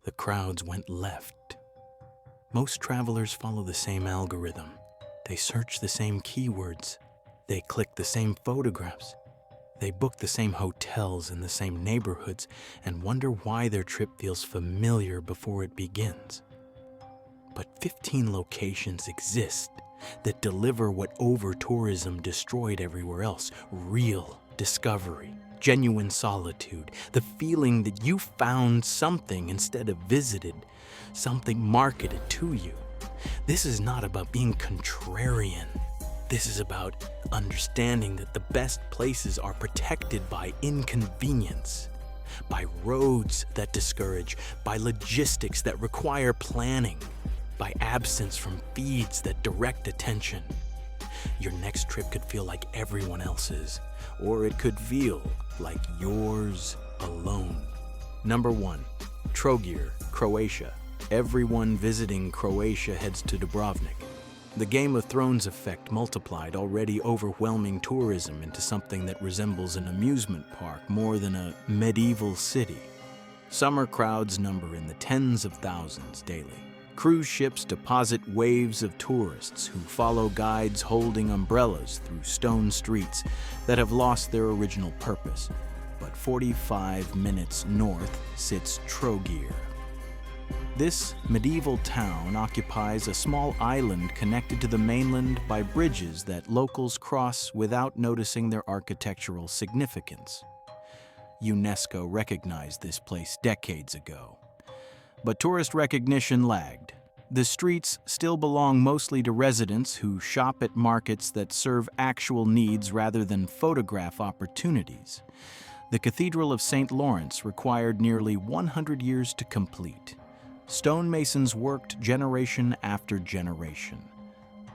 the crowds went left. Most travelers follow the same algorithm. They search the same keywords. They click the same photographs. They book the same hotels in the same neighborhoods and wonder why their trip feels familiar before it begins. But 15 locations exist that deliver what over-tourism destroyed everywhere else: real discovery, genuine solitude, the feeling that you found something instead of visited, something marketed to you. This is not about being contrarian. This is about understanding that the best places are protected by inconvenience, by roads that discourage, by logistics that require planning, by absence from feeds that direct attention. Your next trip could feel like everyone else's, or it could feel like yours alone. Number 1, Trogir, Croatia. Everyone visiting Croatia heads to Dubrovnik. The Game of Thrones effect multiplied already overwhelming tourism into something that resembles an amusement park more than a medieval city. Summer crowds number in the tens of thousands daily. Cruise ships deposit waves of tourists who follow guides holding umbrellas through stone streets that have lost their original purpose. But 45 minutes north sits Trogir. This medieval town occupies a small island connected to the mainland by bridges that locals cross without noticing their architectural significance. UNESCO recognized this place decades ago. But tourist recognition lagged. The streets still belong mostly to residents who shop at markets that serve actual needs rather than photograph opportunities. The Cathedral of St. Lawrence required nearly 100 years to complete. Stonemasons worked generation after generation.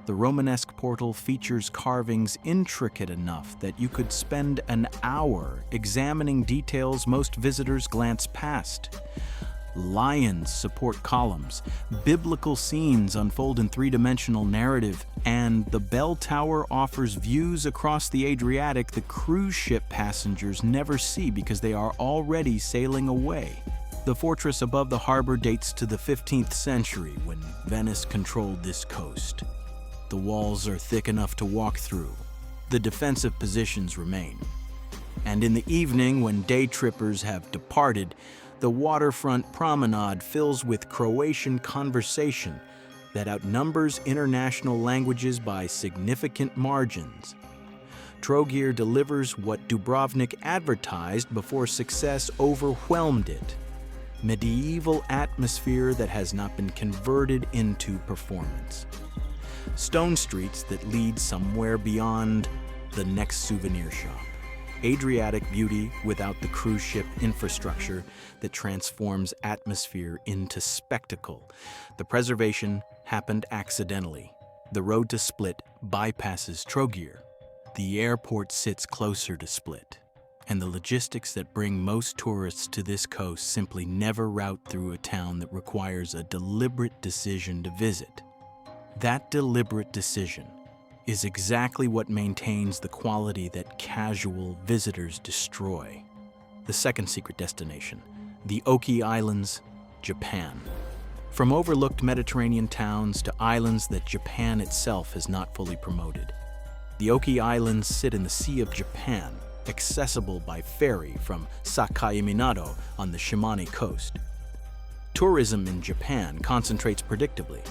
The Romanesque portal features carvings intricate enough that you could spend an hour examining details most visitors glance past. Lions support columns, biblical scenes unfold in three-dimensional narrative, and the bell tower offers views across the Adriatic that cruise ship passengers never see because they are already sailing away. The fortress above the harbor dates to the 15th century when Venice controlled this coast. The walls are thick enough to walk through. The defensive positions remain. And in the evening, when day trippers have departed, the waterfront promenade fills with Croatian conversation that outnumbers international languages by significant margins. Trogir delivers what Dubrovnik advertised before success overwhelmed it: medieval atmosphere that has not been converted into performance. Stone streets that lead somewhere beyond the next souvenir shop. Adriatic beauty without the cruise ship infrastructure that transforms atmosphere into spectacle. The preservation happened accidentally. The road to Split bypasses Trogir. The airport sits closer to Split. And the logistics that bring most tourists to this coast simply never route through a town that requires a deliberate decision to visit. That deliberate decision is exactly what maintains the quality that casual visitors destroy. The second secret destination, the Oki Islands, Japan. From overlooked Mediterranean towns to islands that Japan itself has not fully promoted. The Oki Islands sit in the Sea of Japan, accessible by ferry from Sakai Minato on the Shimane coast. Tourism in Japan concentrates predictably.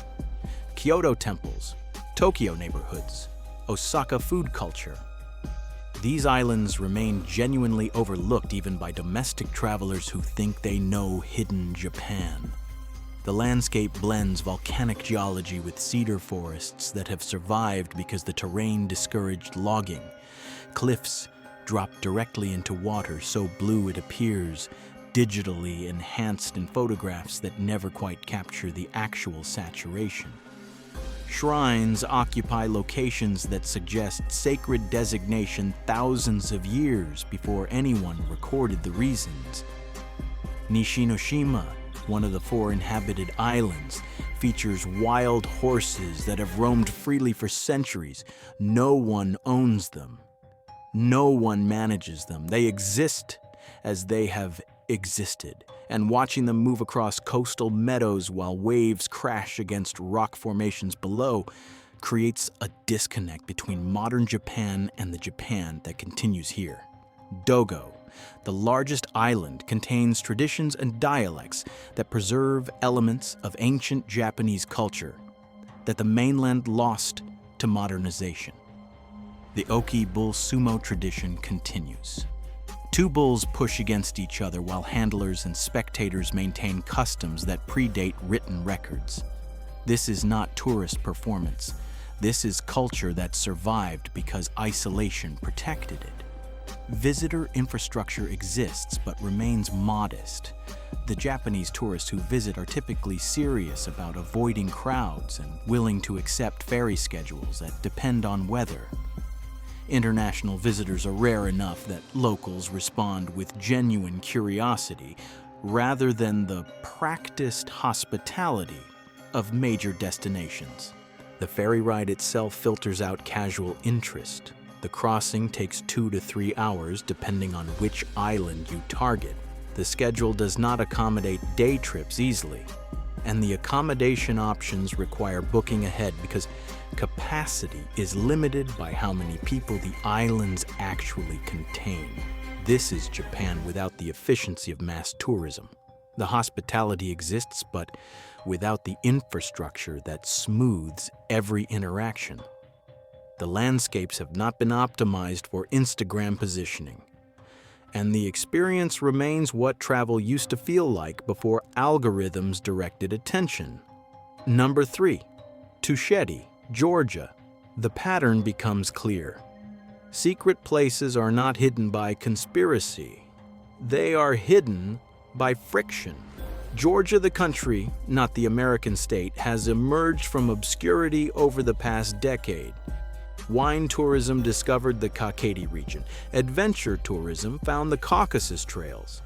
Kyoto temples, Tokyo neighborhoods, Osaka food culture. These islands remain genuinely overlooked even by domestic travelers who think they know hidden Japan. The landscape blends volcanic geology with cedar forests that have survived because the terrain discouraged logging. Cliffs drop directly into water so blue it appears, digitally enhanced in photographs that never quite capture the actual saturation. Shrines occupy locations that suggest sacred designation thousands of years before anyone recorded the reasons. Nishinoshima, one of the 4 inhabited islands, features wild horses that have roamed freely for centuries. No one owns them. No one manages them. They exist as they have existed, and watching them move across coastal meadows while waves crash against rock formations below creates a disconnect between modern Japan and the Japan that continues here. Dogo, the largest island, contains traditions and dialects that preserve elements of ancient Japanese culture that the mainland lost to modernization. The Oki bull sumo tradition continues. Two bulls push against each other while handlers and spectators maintain customs that predate written records. This is not tourist performance. This is culture that survived because isolation protected it. Visitor infrastructure exists but remains modest. The Japanese tourists who visit are typically serious about avoiding crowds and willing to accept ferry schedules that depend on weather. International visitors are rare enough that locals respond with genuine curiosity rather than the practiced hospitality of major destinations. The ferry ride itself filters out casual interest. The crossing takes 2 to 3 hours depending on which island you target. The schedule does not accommodate day trips easily, and the accommodation options require booking ahead because capacity is limited by how many people the islands actually contain. This is Japan without the efficiency of mass tourism. The hospitality exists, but without the infrastructure that smooths every interaction. The landscapes have not been optimized for Instagram positioning, and the experience remains what travel used to feel like before algorithms directed attention. Number 3, Tusheti, Georgia. The pattern becomes clear. Secret places are not hidden by conspiracy. They are hidden by friction. Georgia, the country, not the American state, has emerged from obscurity over the past decade. Wine tourism discovered the Kakheti region. Adventure tourism found the Caucasus trails.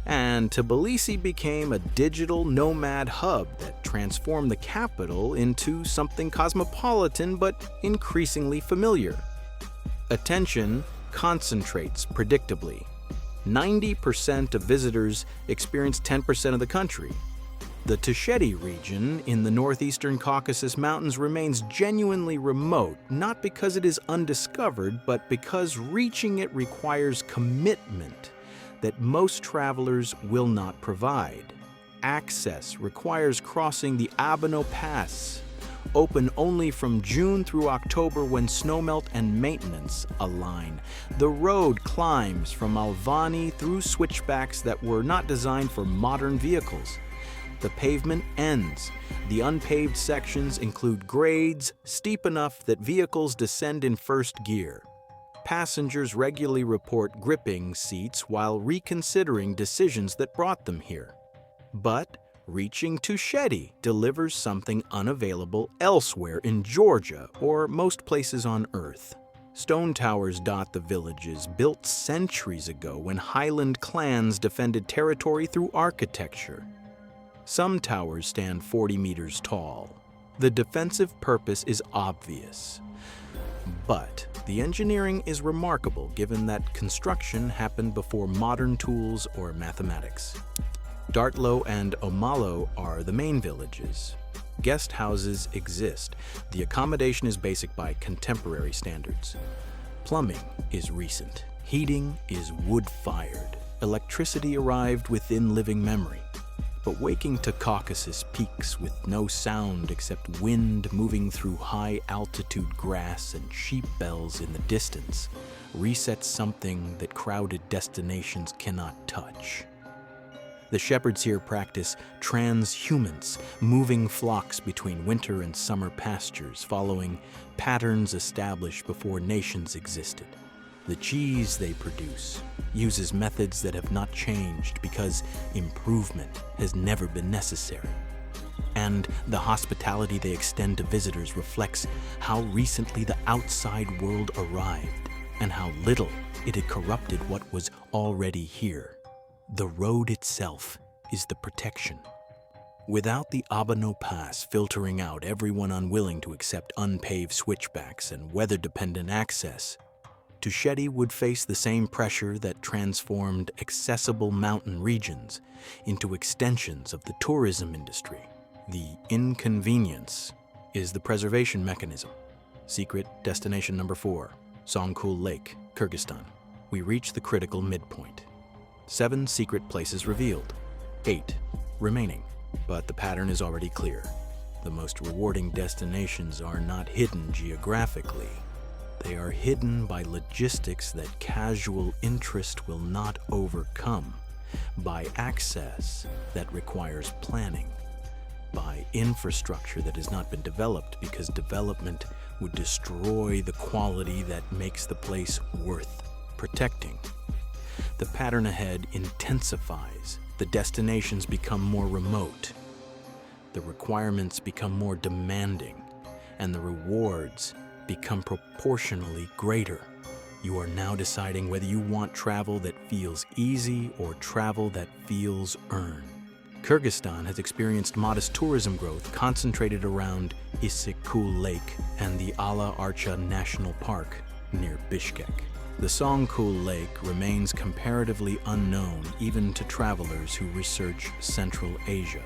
And Tbilisi became a digital nomad hub that transformed the capital into something cosmopolitan but increasingly familiar. Attention concentrates predictably. 90% of visitors experience 10% of the country. The Tusheti region in the northeastern Caucasus Mountains remains genuinely remote, not because it is undiscovered, but because reaching it requires commitment that most travelers will not provide. Access requires crossing the Abano Pass, open only from June through October when snowmelt and maintenance align. The road climbs from Alvani through switchbacks that were not designed for modern vehicles. The pavement ends. The unpaved sections include grades steep enough that vehicles descend in first gear. Passengers regularly report gripping seats while reconsidering decisions that brought them here. But reaching Tusheti delivers something unavailable elsewhere in Georgia or most places on Earth. Stone towers dot the villages built centuries ago when Highland clans defended territory through architecture. Some towers stand 40 meters tall. The defensive purpose is obvious. But the engineering is remarkable given that construction happened before modern tools or mathematics. Dartlo and Omalo are the main villages. Guest houses exist. The accommodation is basic by contemporary standards. Plumbing is recent. Heating is wood-fired. Electricity arrived within living memory. But waking to Caucasus peaks with no sound except wind moving through high-altitude grass and sheep bells in the distance resets something that crowded destinations cannot touch. The shepherds here practice transhumance, moving flocks between winter and summer pastures, following patterns established before nations existed. The cheese they produce uses methods that have not changed because improvement has never been necessary. And the hospitality they extend to visitors reflects how recently the outside world arrived and how little it had corrupted what was already here. The road itself is the protection. Without the Abano Pass filtering out everyone unwilling to accept unpaved switchbacks and weather-dependent access, Tusheti would face the same pressure that transformed accessible mountain regions into extensions of the tourism industry. The inconvenience is the preservation mechanism. Secret destination number 4, Song-Kul Lake, Kyrgyzstan. We reach the critical midpoint. 7 secret places revealed, 8 remaining, but the pattern is already clear. The most rewarding destinations are not hidden geographically. They are hidden by logistics that casual interest will not overcome, by access that requires planning, by infrastructure that has not been developed because development would destroy the quality that makes the place worth protecting. The pattern ahead intensifies. The destinations become more remote. The requirements become more demanding, and the rewards become proportionally greater. You are now deciding whether you want travel that feels easy or travel that feels earned. Kyrgyzstan has experienced modest tourism growth concentrated around Song-Kul Lake and the Ala Archa National Park near Bishkek. The Song-Kul Lake remains comparatively unknown even to travelers who research Central Asia.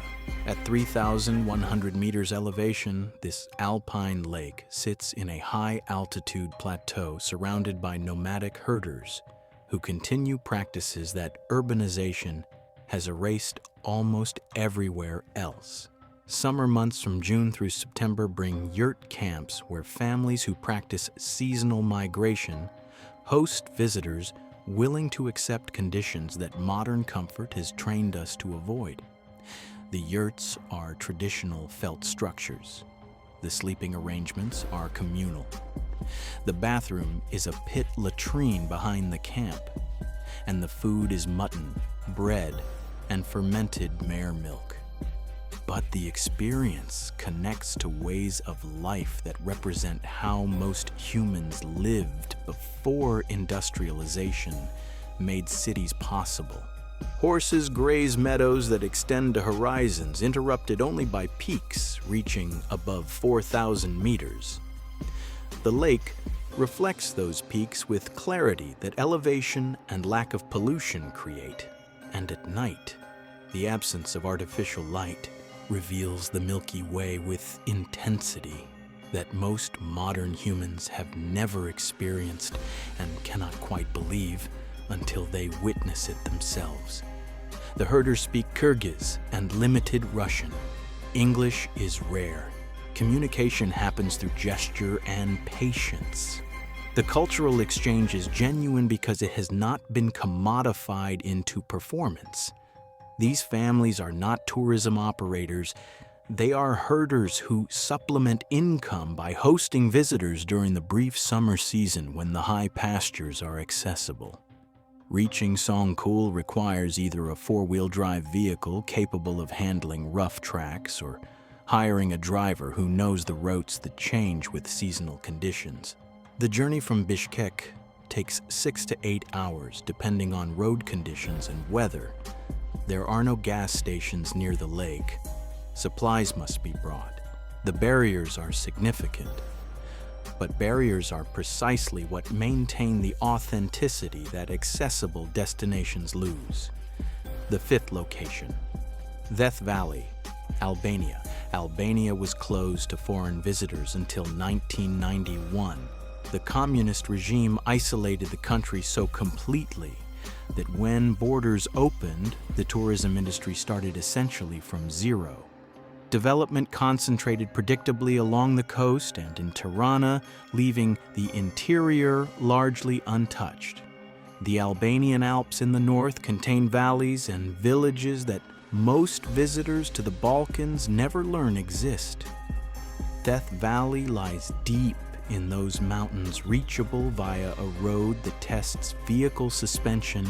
At 3,100 meters elevation, this alpine lake sits in a high-altitude plateau surrounded by nomadic herders who continue practices that urbanization has erased almost everywhere else. Summer months from June through September bring yurt camps where families who practice seasonal migration host visitors willing to accept conditions that modern comfort has trained us to avoid. The yurts are traditional felt structures. The sleeping arrangements are communal. The bathroom is a pit latrine behind the camp, and the food is mutton, bread, and fermented mare milk. But the experience connects to ways of life that represent how most humans lived before industrialization made cities possible. Horses graze meadows that extend to horizons interrupted only by peaks reaching above 4,000 meters. The lake reflects those peaks with clarity that elevation and lack of pollution create. And at night, the absence of artificial light reveals the Milky Way with intensity that most modern humans have never experienced and cannot quite believe until they witness it themselves. The herders speak Kyrgyz and limited Russian. English is rare. Communication happens through gesture and patience. The cultural exchange is genuine because it has not been commodified into performance. These families are not tourism operators. They are herders who supplement income by hosting visitors during the brief summer season when the high pastures are accessible. Reaching Song-Kul requires either a four-wheel drive vehicle capable of handling rough tracks or hiring a driver who knows the routes that change with seasonal conditions. The journey from Bishkek takes 6 to 8 hours depending on road conditions and weather. There are no gas stations near the lake. Supplies must be brought. The barriers are significant, but barriers are precisely what maintain the authenticity that accessible destinations lose. The 5th location, Theth Valley, Albania. Albania was closed to foreign visitors until 1991. The communist regime isolated the country so completely that when borders opened, the tourism industry started essentially from zero. Development concentrated predictably along the coast and in Tirana, leaving the interior largely untouched. The Albanian Alps in the north contain valleys and villages that most visitors to the Balkans never learn exist. Theth Valley lies deep in those mountains, reachable via a road that tests vehicle suspension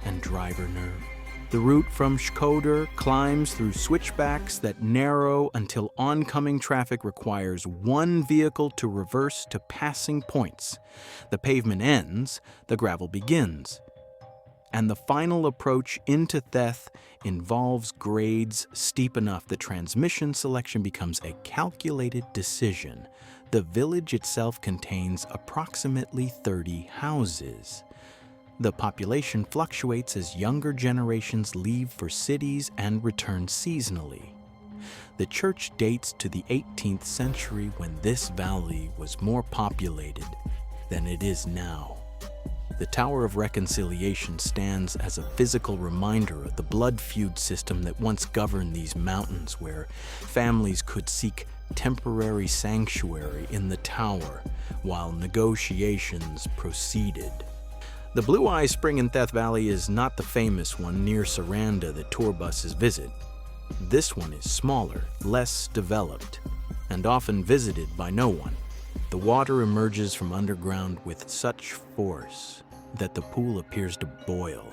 and driver nerve. The route from Socotra climbs through switchbacks that narrow until oncoming traffic requires one vehicle to reverse to passing points. The pavement ends, the gravel begins. and the final approach into Theth involves grades steep enough that transmission selection becomes a calculated decision. The village itself contains approximately 30 houses. The population fluctuates as younger generations leave for cities and return seasonally. The church dates to the 18th century when this valley was more populated than it is now. The Tower of Reconciliation stands as a physical reminder of the blood feud system that once governed these mountains, where families could seek temporary sanctuary in the tower while negotiations proceeded. The Blue Eye Spring in Theth Valley is not the famous one near Saranda that tour buses visit. This one is smaller, less developed, and often visited by no one. The water emerges from underground with such force that the pool appears to boil.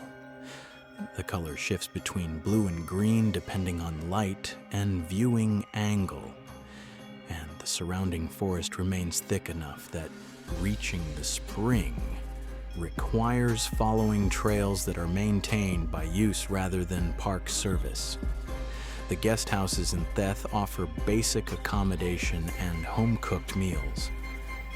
The color shifts between blue and green depending on light and viewing angle, and the surrounding forest remains thick enough that reaching the spring requires following trails that are maintained by use rather than park service. The guest houses in Theth offer basic accommodation and home-cooked meals.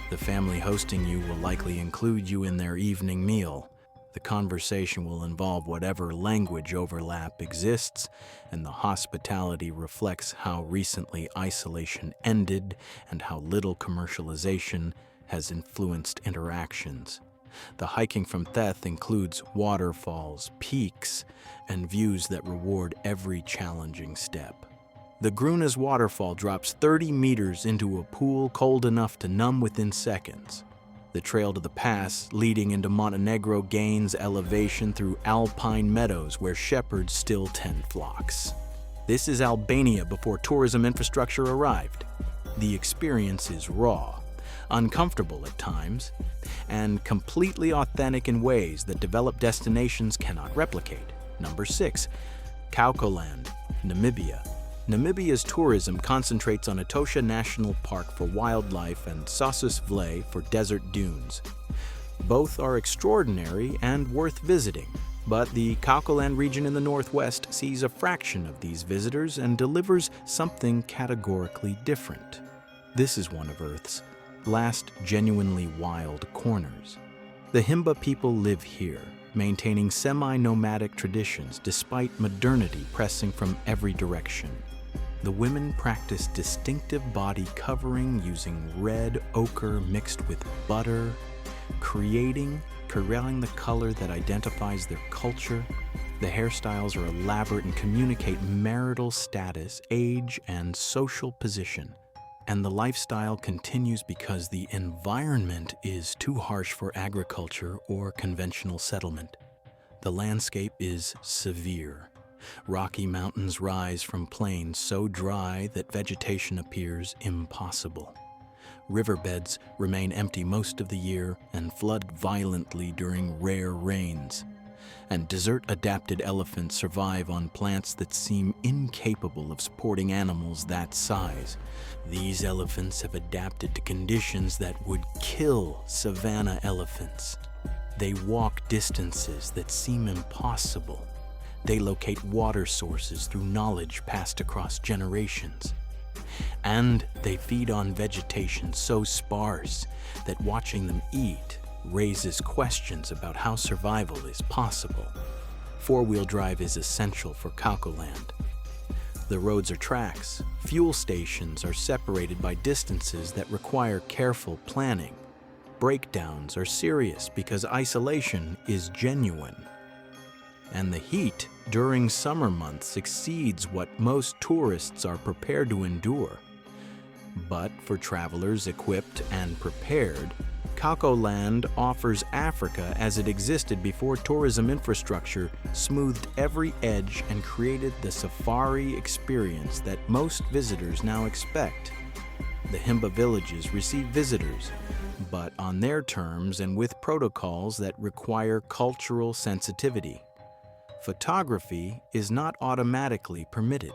The family hosting you will likely include you in their evening meal. The conversation will involve whatever language overlap exists, and the hospitality reflects how recently isolation ended and how little commercialization has influenced interactions. The hiking from Theth includes waterfalls, peaks, and views that reward every challenging step. The Gruna's waterfall drops 30 meters into a pool cold enough to numb within seconds. The trail to the pass leading into Montenegro gains elevation through alpine meadows where shepherds still tend flocks. This is Albania before tourism infrastructure arrived. The experience is raw, uncomfortable at times, and completely authentic in ways that developed destinations cannot replicate. Number 6, Kaukoland, Namibia. Namibia's tourism concentrates on Etosha National Park for wildlife and Sossusvlei for desert dunes. Both are extraordinary and worth visiting, but the Kaukoland region in the northwest sees a fraction of these visitors and delivers something categorically different. This is one of Earth's last genuinely wild corners. The Himba people live here, maintaining semi-nomadic traditions despite modernity pressing from every direction. The women practice distinctive body covering using red ochre mixed with butter, creating the color that identifies their culture. The hairstyles are elaborate and communicate marital status, age, and social position. And the lifestyle continues because the environment is too harsh for agriculture or conventional settlement. The landscape is severe. Rocky mountains rise from plains so dry that vegetation appears impossible. Riverbeds remain empty most of the year and flood violently during rare rains. And desert-adapted elephants survive on plants that seem incapable of supporting animals that size. These elephants have adapted to conditions that would kill savanna elephants. They walk distances that seem impossible. They locate water sources through knowledge passed across generations. And they feed on vegetation so sparse that watching them eat raises questions about how survival is possible. Four-wheel drive is essential for Kaukoland. The roads are tracks. Fuel stations are separated by distances that require careful planning. Breakdowns are serious because isolation is genuine. And the heat during summer months exceeds what most tourists are prepared to endure. But for travelers equipped and prepared, Kaukoland offers Africa as it existed before tourism infrastructure smoothed every edge and created the safari experience that most visitors now expect. The Himba villages receive visitors, but on their terms and with protocols that require cultural sensitivity. Photography is not automatically permitted.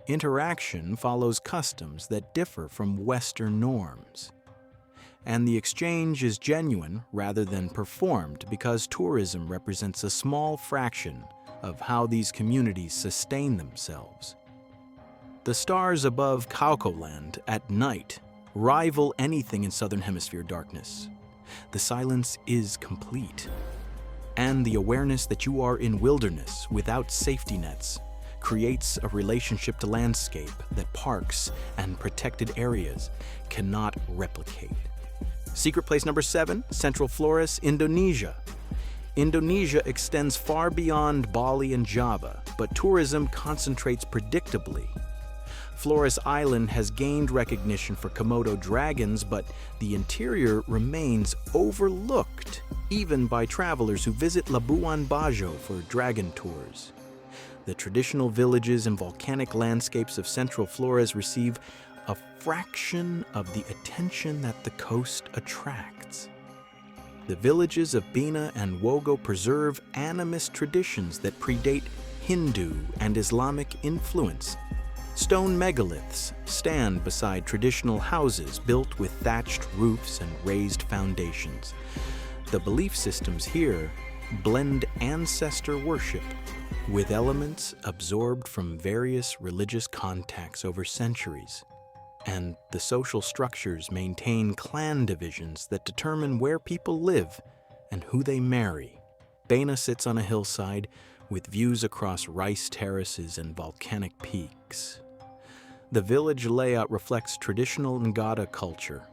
Interaction follows customs that differ from Western norms. and the exchange is genuine rather than performed because tourism represents a small fraction of how these communities sustain themselves. The stars above Kaukoland at night rival anything in Southern Hemisphere darkness. The silence is complete, and the awareness that you are in wilderness without safety nets creates a relationship to landscape that parks and protected areas cannot replicate. Secret place number 7, Central Flores, Indonesia. Indonesia extends far beyond Bali and Java, but tourism concentrates predictably. Flores Island has gained recognition for Komodo dragons, but the interior remains overlooked, even by travelers who visit Labuan Bajo for dragon tours. The traditional villages and volcanic landscapes of Central Flores receive a fraction of the attention that the coast attracts. The villages of Bina and Wogo preserve animist traditions that predate Hindu and Islamic influence. Stone megaliths stand beside traditional houses built with thatched roofs and raised foundations. The belief systems here blend ancestor worship with elements absorbed from various religious contacts over centuries. And the social structures maintain clan divisions that determine where people live and who they marry. Bena sits on a hillside with views across rice terraces and volcanic peaks. The village layout reflects traditional Ngada culture.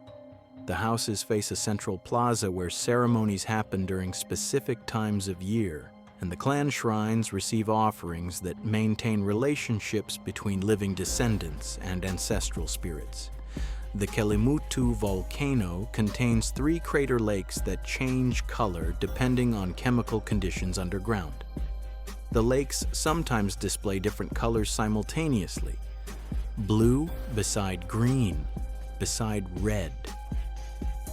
The houses face a central plaza where ceremonies happen during specific times of year, and the clan shrines receive offerings that maintain relationships between living descendants and ancestral spirits. The Kelimutu volcano contains 3 crater lakes that change color depending on chemical conditions underground. The lakes sometimes display different colors simultaneously: blue beside green, beside red.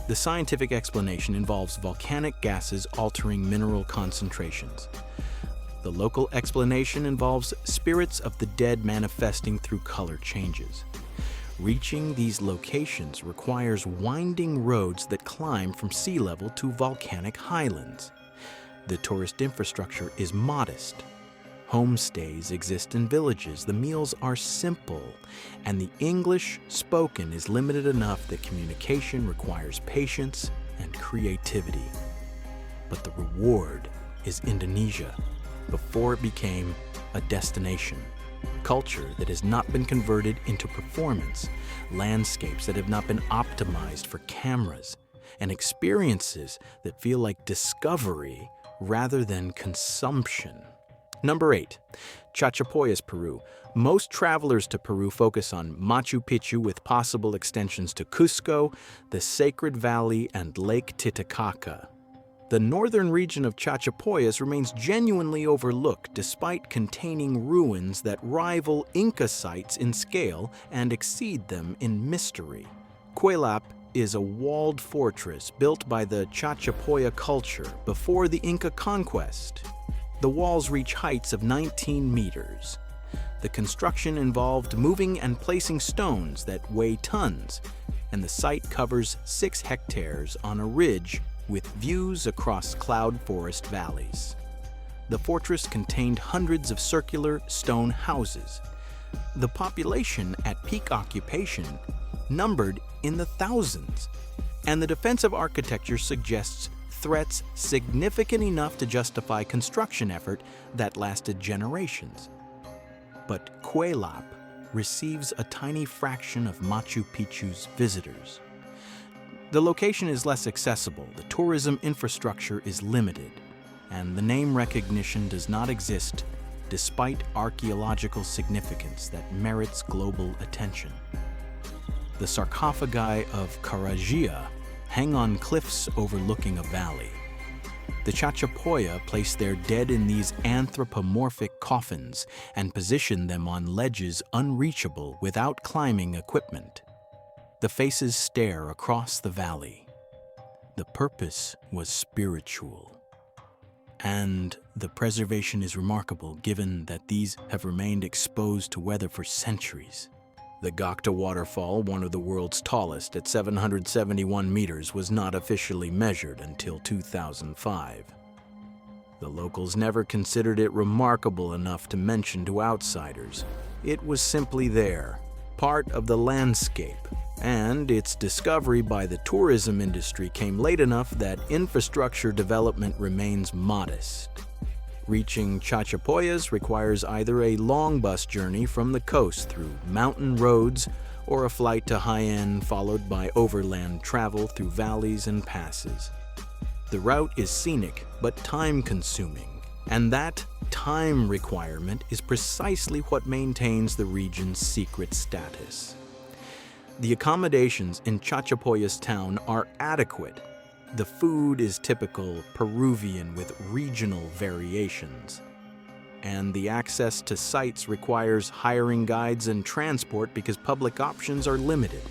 The scientific explanation involves volcanic gases altering mineral concentrations. The local explanation involves spirits of the dead manifesting through color changes. Reaching these locations requires winding roads that climb from sea level to volcanic highlands. The tourist infrastructure is modest. Homestays exist in villages, the meals are simple, and the English spoken is limited enough that communication requires patience and creativity. But the reward is Indonesia before it became a destination. Culture that has not been converted into performance, landscapes that have not been optimized for cameras, and experiences that feel like discovery rather than consumption. Number 8, Chachapoyas, Peru. Most travelers to Peru focus on Machu Picchu with possible extensions to Cusco, the Sacred Valley, and Lake Titicaca. The northern region of Chachapoyas remains genuinely overlooked despite containing ruins that rival Inca sites in scale and exceed them in mystery. Cuelap is a walled fortress built by the Chachapoya culture before the Inca conquest. The walls reach heights of 19 meters. The construction involved moving and placing stones that weigh tons, and the site covers 6 hectares on a ridge with views across cloud forest valleys. The fortress contained hundreds of circular stone houses. The population at peak occupation numbered in the thousands, and the defensive architecture suggests threats significant enough to justify construction effort that lasted generations. But Cuelap receives a tiny fraction of Machu Picchu's visitors. The location is less accessible, the tourism infrastructure is limited, and the name recognition does not exist despite archaeological significance that merits global attention. The sarcophagi of Karagia hang on cliffs overlooking a valley. The Chachapoya place their dead in these anthropomorphic coffins and position them on ledges unreachable without climbing equipment. The faces stare across the valley. The purpose was spiritual. And the preservation is remarkable given that these have remained exposed to weather for centuries. The Gokta waterfall, one of the world's tallest at 771 meters, was not officially measured until 2005. The locals never considered it remarkable enough to mention to outsiders. It was simply there, part of the landscape, and its discovery by the tourism industry came late enough that infrastructure development remains modest. Reaching Chachapoyas requires either a long bus journey from the coast through mountain roads or a flight to Haiyan followed by overland travel through valleys and passes. The route is scenic but time-consuming, and that time requirement is precisely what maintains the region's secret status. The accommodations in Chachapoyas town are adequate. The food is typical Peruvian with regional variations. And the access to sites requires hiring guides and transport because public options are limited.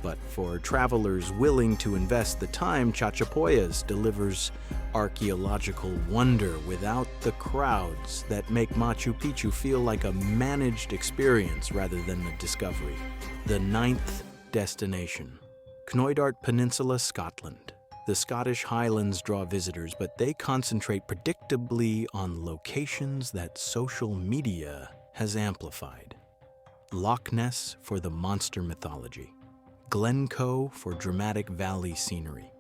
But for travelers willing to invest the time, Chachapoyas delivers archaeological wonder without the crowds that make Machu Picchu feel like a managed experience rather than a discovery. The 9th destination. Knoydart Peninsula, Scotland. The Scottish Highlands draw visitors, but they concentrate predictably on locations that social media has amplified. Loch Ness for the monster mythology. Glencoe for dramatic valley scenery.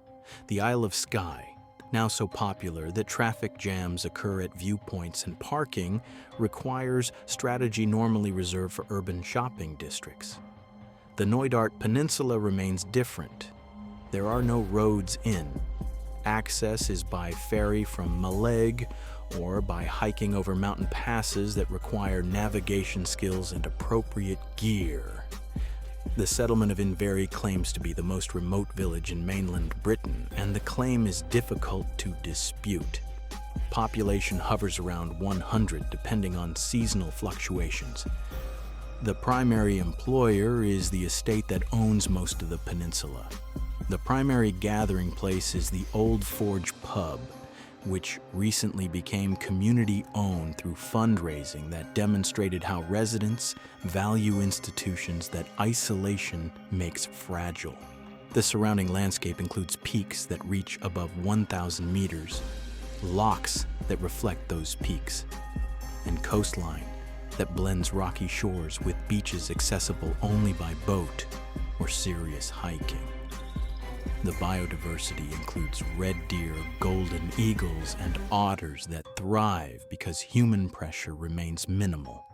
The Isle of Skye, now so popular that traffic jams occur at viewpoints and parking, requires strategy normally reserved for urban shopping districts. The Knoydart Peninsula remains different. There are no roads in. Access is by ferry from Maleg or by hiking over mountain passes that require navigation skills and appropriate gear. The settlement of Inverry claims to be the most remote village in mainland Britain, and the claim is difficult to dispute. Population hovers around 100 depending on seasonal fluctuations. The primary employer is the estate that owns most of the peninsula. The primary gathering place is the Old Forge Pub, which recently became community-owned through fundraising that demonstrated how residents value institutions that isolation makes fragile. The surrounding landscape includes peaks that reach above 1,000 meters, lochs that reflect those peaks, and coastline that blends rocky shores with beaches accessible only by boat or serious hiking. The biodiversity includes red deer, golden eagles, and otters that thrive because human pressure remains minimal.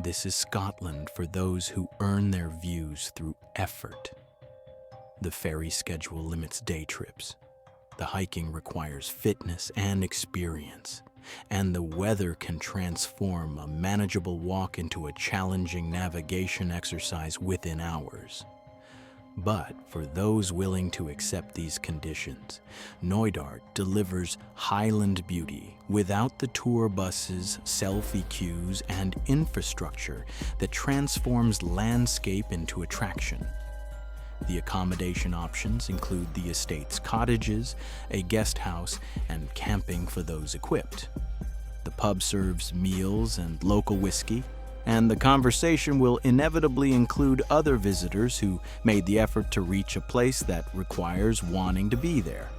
This is Scotland for those who earn their views through effort. The ferry schedule limits day trips. The hiking requires fitness and experience. And the weather can transform a manageable walk into a challenging navigation exercise within hours. But for those willing to accept these conditions, Knoydart delivers highland beauty without the tour buses, selfie queues, and infrastructure that transforms landscape into attraction. The accommodation options include the estate's cottages, a guest house, and camping for those equipped. The pub serves meals and local whiskey, and the conversation will inevitably include other visitors who made the effort to reach a place that requires wanting to be there.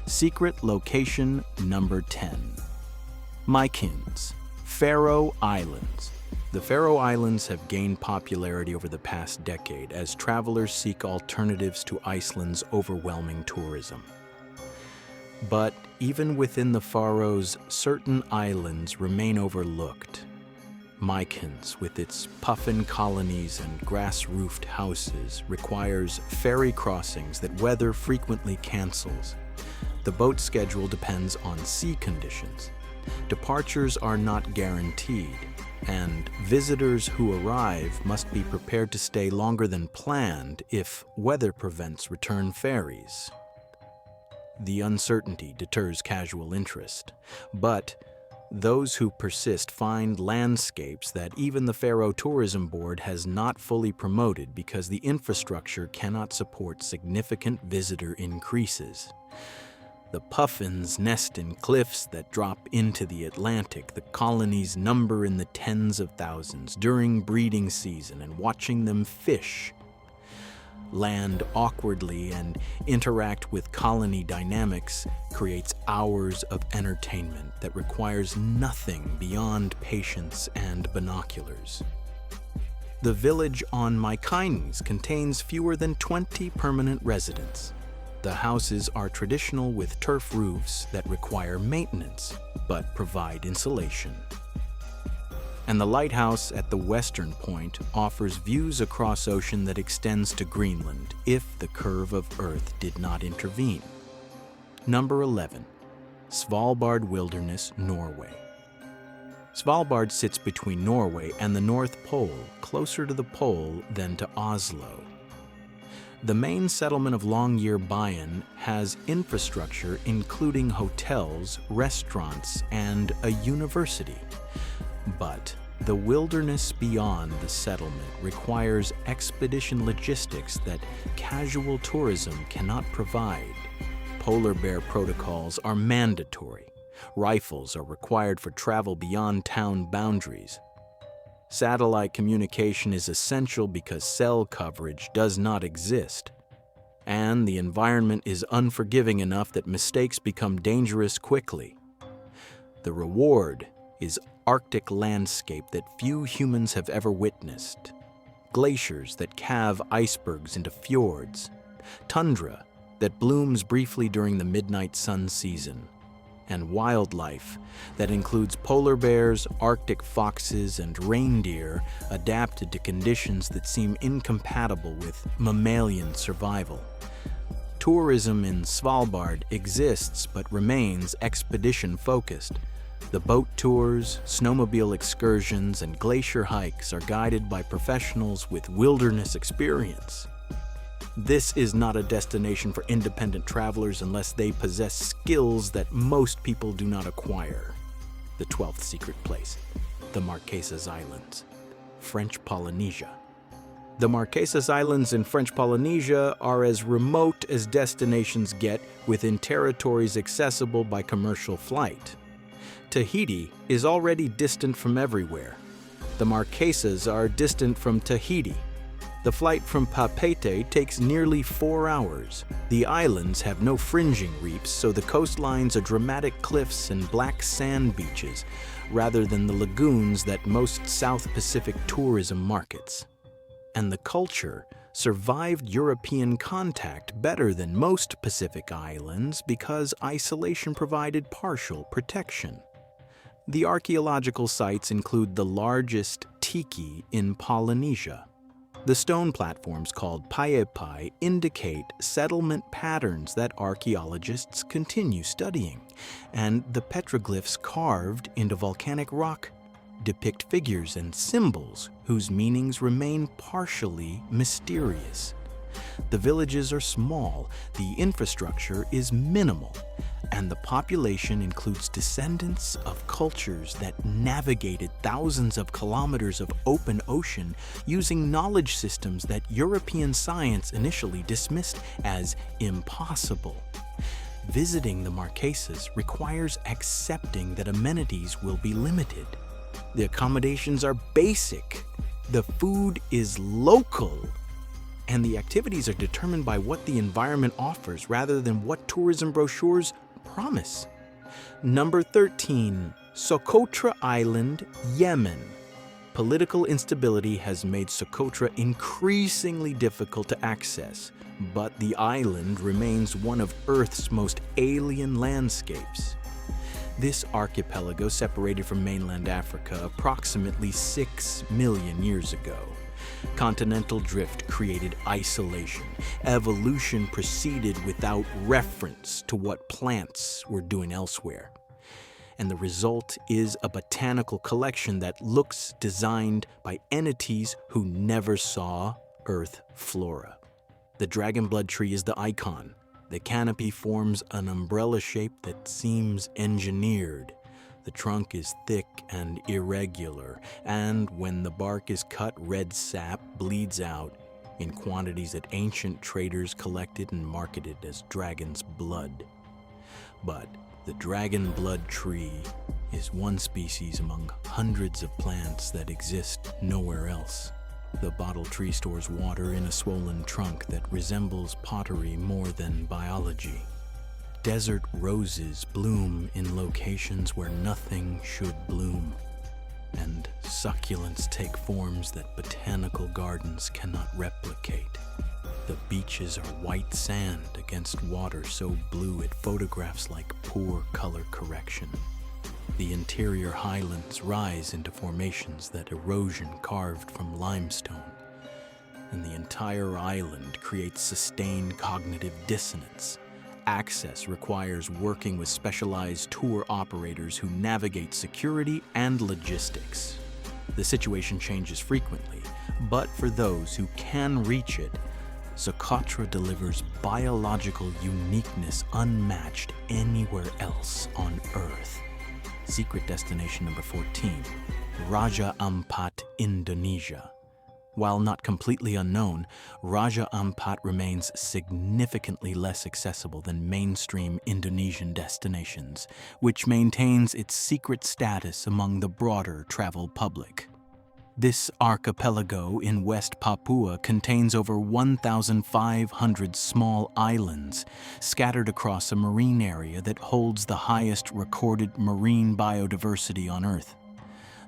Secret location number 10. Mykines, Faroe Islands. The Faroe Islands have gained popularity over the past decade as travelers seek alternatives to Iceland's overwhelming tourism. But even within the Faroes, certain islands remain overlooked. Mykines, with its puffin colonies and grass-roofed houses, requires ferry crossings that weather frequently cancels. The boat schedule depends on sea conditions. Departures are not guaranteed, and visitors who arrive must be prepared to stay longer than planned if weather prevents return ferries. The uncertainty deters casual interest, but those who persist find landscapes that even the Faroe Tourism Board has not fully promoted because the infrastructure cannot support significant visitor increases. The puffins nest in cliffs that drop into the Atlantic. The colonies number in the tens of thousands during breeding season, and watching them fish, land awkwardly, and interact with colony dynamics creates hours of entertainment that requires nothing beyond patience and binoculars. The village on Mykines contains fewer than 20 permanent residents. The houses are traditional with turf roofs that require maintenance, but provide insulation. And the lighthouse at the western point offers views across ocean that extends to Greenland if the curve of Earth did not intervene. Number 11. Svalbard Wilderness, Norway. Svalbard sits between Norway and the North Pole, closer to the pole than to Oslo. The main settlement of Longyearbyen has infrastructure including hotels, restaurants, and a university. But the wilderness beyond the settlement requires expedition logistics that casual tourism cannot provide. Polar bear protocols are mandatory. Rifles are required for travel beyond town boundaries. Satellite communication is essential because cell coverage does not exist. And the environment is unforgiving enough that mistakes become dangerous quickly. The reward is Arctic landscape that few humans have ever witnessed. Glaciers that calve icebergs into fjords. Tundra that blooms briefly during the midnight sun season. And wildlife that includes polar bears, Arctic foxes, and reindeer adapted to conditions that seem incompatible with mammalian survival. Tourism in Svalbard exists but remains expedition-focused. The boat tours, snowmobile excursions, and glacier hikes are guided by professionals with wilderness experience. This is not a destination for independent travelers unless they possess skills that most people do not acquire. The 12th secret place, the Marquesas Islands, French Polynesia. The Marquesas Islands in French Polynesia are as remote as destinations get within territories accessible by commercial flight. Tahiti is already distant from everywhere. The Marquesas are distant from Tahiti. The flight from Papeete takes nearly 4 hours. The islands have no fringing reefs, so the coastlines are dramatic cliffs and black sand beaches, rather than the lagoons that most South Pacific tourism markets. And the culture survived European contact better than most Pacific islands because isolation provided partial protection. The archaeological sites include the largest tiki in Polynesia. The stone platforms called paepai indicate settlement patterns that archaeologists continue studying, and the petroglyphs carved into volcanic rock depict figures and symbols whose meanings remain partially mysterious. The villages are small, the infrastructure is minimal, and the population includes descendants of cultures that navigated thousands of kilometers of open ocean using knowledge systems that European science initially dismissed as impossible. Visiting the Marquesas requires accepting that amenities will be limited. The accommodations are basic, the food is local, and the activities are determined by what the environment offers rather than what tourism brochures promise. Number 13, Socotra Island, Yemen. Political instability has made Socotra increasingly difficult to access, but the island remains one of Earth's most alien landscapes. This archipelago separated from mainland Africa approximately 6 million years ago. Continental drift created isolation. Evolution proceeded without reference to what plants were doing elsewhere. And the result is a botanical collection that looks designed by entities who never saw Earth flora. The dragon blood tree is the icon. The canopy forms an umbrella shape that seems engineered. The trunk is thick and irregular, and when the bark is cut, red sap bleeds out in quantities that ancient traders collected and marketed as dragon's blood. But the dragon blood tree is one species among hundreds of plants that exist nowhere else. The bottle tree stores water in a swollen trunk that resembles pottery more than biology. Desert roses bloom in locations where nothing should bloom, and succulents take forms that botanical gardens cannot replicate. The beaches are white sand against water so blue it photographs like poor color correction. The interior highlands rise into formations that erosion carved from limestone, and the entire island creates sustained cognitive dissonance. Access requires working with specialized tour operators who navigate security and logistics. The situation changes frequently, but for those who can reach it, Socotra delivers biological uniqueness unmatched anywhere else on Earth. Secret destination number 14, Raja Ampat, Indonesia. While not completely unknown, Raja Ampat remains significantly less accessible than mainstream Indonesian destinations, which maintains its secret status among the broader travel public. This archipelago in West Papua contains over 1,500 small islands scattered across a marine area that holds the highest recorded marine biodiversity on Earth.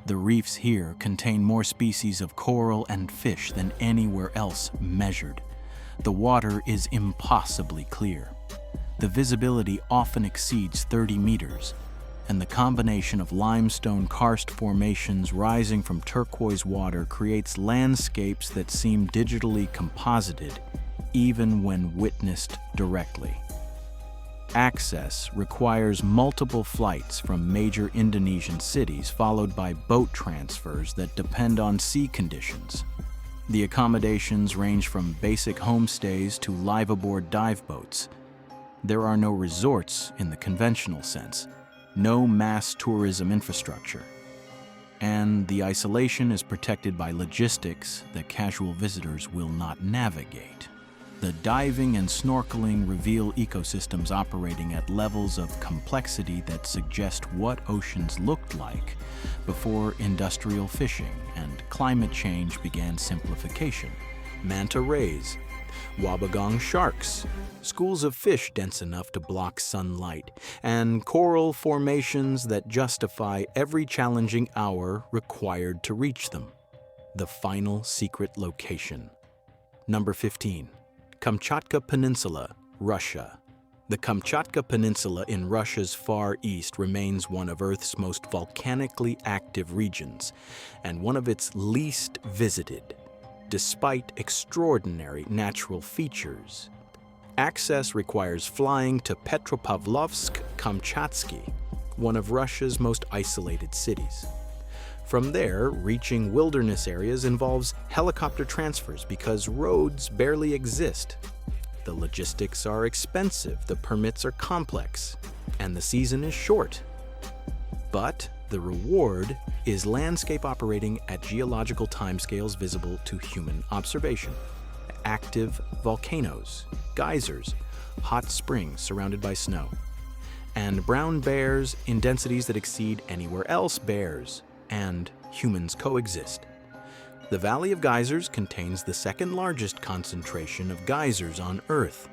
The reefs here contain more species of coral and fish than anywhere else measured. The water is impossibly clear. The visibility often exceeds 30 meters, and the combination of limestone karst formations rising from turquoise water creates landscapes that seem digitally composited, even when witnessed directly. Access requires multiple flights from major Indonesian cities, followed by boat transfers that depend on sea conditions. The accommodations range from basic homestays to live-aboard dive boats. There are no resorts in the conventional sense, no mass tourism infrastructure, and the isolation is protected by logistics that casual visitors will not navigate. The diving and snorkeling reveal ecosystems operating at levels of complexity that suggest what oceans looked like before industrial fishing and climate change began simplification. Manta rays, Wabagong sharks, schools of fish dense enough to block sunlight, and coral formations that justify every challenging hour required to reach them. The final secret location. Number 15. Kamchatka Peninsula, Russia. The Kamchatka Peninsula in Russia's far east remains one of Earth's most volcanically active regions, and one of its least visited, despite extraordinary natural features. Access requires flying to Petropavlovsk-Kamchatsky, one of Russia's most isolated cities. From there, reaching wilderness areas involves helicopter transfers because roads barely exist. The logistics are expensive, the permits are complex, and the season is short. But the reward is landscape operating at geological timescales visible to human observation. Active volcanoes, geysers, hot springs surrounded by snow, and brown bears in densities that exceed anywhere else bears and humans coexist. The Valley of Geysers contains the second largest concentration of geysers on Earth.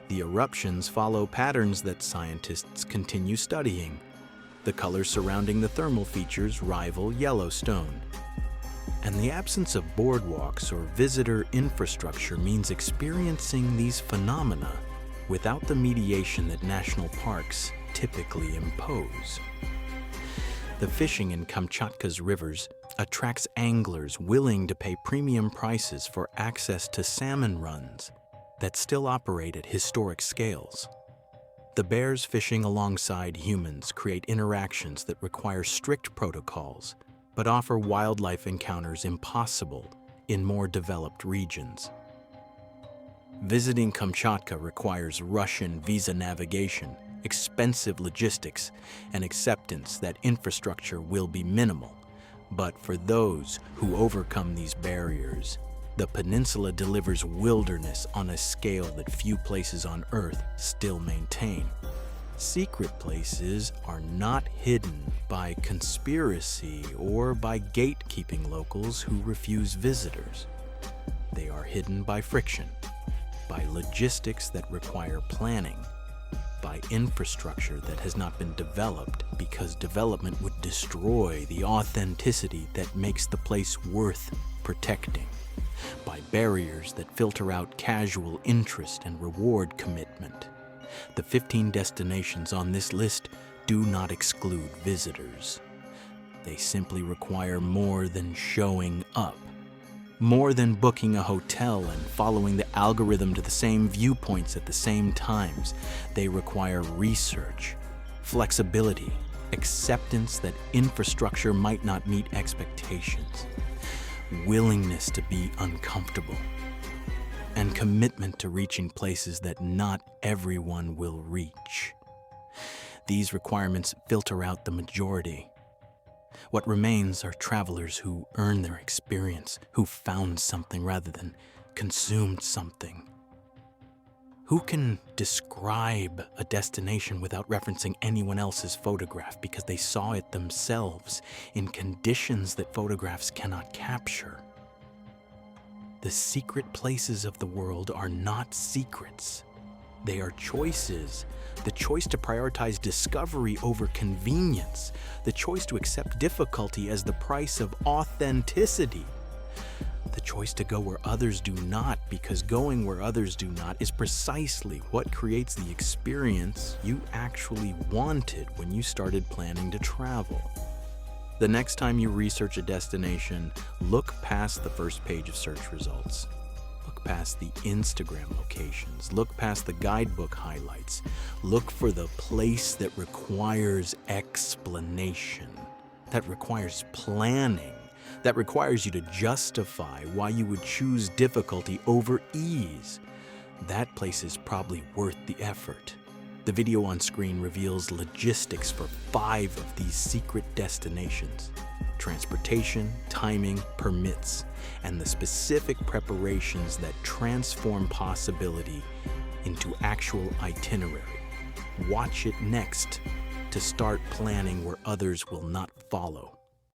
The eruptions follow patterns that scientists continue studying. The colors surrounding the thermal features rival Yellowstone. And the absence of boardwalks or visitor infrastructure means experiencing these phenomena without the mediation that national parks typically impose. The fishing in Kamchatka's rivers attracts anglers willing to pay premium prices for access to salmon runs that still operate at historic scales. The bears fishing alongside humans create interactions that require strict protocols, but offer wildlife encounters impossible in more developed regions. Visiting Kamchatka requires Russian visa navigation, expensive logistics, and acceptance that infrastructure will be minimal. But for those who overcome these barriers, the peninsula delivers wilderness on a scale that few places on Earth still maintain. Secret places are not hidden by conspiracy or by gatekeeping locals who refuse visitors. They are hidden by friction, by logistics that require planning, by infrastructure that has not been developed because development would destroy the authenticity that makes the place worth protecting, by barriers that filter out casual interest and reward commitment. The 15 destinations on this list do not exclude visitors. They simply require more than showing up, more than booking a hotel and following the algorithm to the same viewpoints at the same times. They require research, flexibility, acceptance that infrastructure might not meet expectations, willingness to be uncomfortable, and commitment to reaching places that not everyone will reach. These requirements filter out the majority. What remains are travelers who earn their experience, who found something rather than consumed something. Who can describe a destination without referencing anyone else's photograph because they saw it themselves in conditions that photographs cannot capture? The secret places of the world are not secrets. They are choices. The choice to prioritize discovery over convenience. The choice to accept difficulty as the price of authenticity. The choice to go where others do not, because going where others do not is precisely what creates the experience you actually wanted when you started planning to travel. The next time you research a destination, look past the first page of search results. Look past the Instagram locations. Look past the guidebook highlights. Look for the place that requires explanation, that requires planning, that requires you to justify why you would choose difficulty over ease. That place is probably worth the effort. The video on screen reveals logistics for 5 of these secret destinations: transportation, timing, permits, and the specific preparations that transform possibility into actual itinerary. Watch it next to start planning where others will not follow.